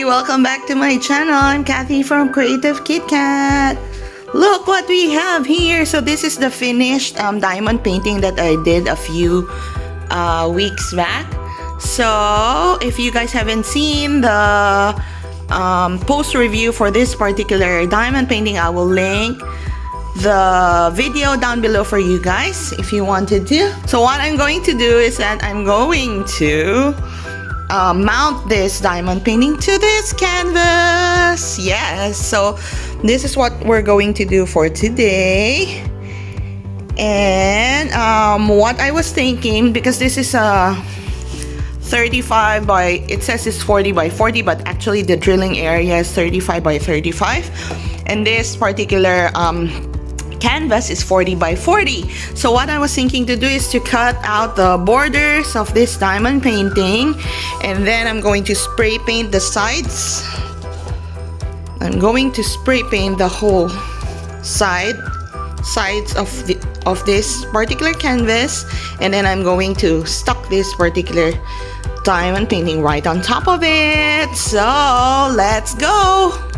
welcome back to my channel. I'm Kathy from Creative KitKat. Look what we have here. So this is the finished diamond painting that I did a few weeks back. So if you guys haven't seen the post review for this particular diamond painting, I will link the video down below for you guys if you wanted to. So what I'm going to do is that I'm going to mount this diamond painting to this canvas. Yes, so this is what we're going to do for today. And what I was thinking, because this is a 35 by, it says it's 40 by 40, but actually the drilling area is 35 by 35, and this particular canvas is 40 by 40. So what I was thinking to do is to cut out the borders of this diamond painting, and then I'm going to spray paint the sides. I'm going to spray paint the whole sides of this particular canvas, and then I'm going to stuck this particular diamond painting right on top of it. So let's go.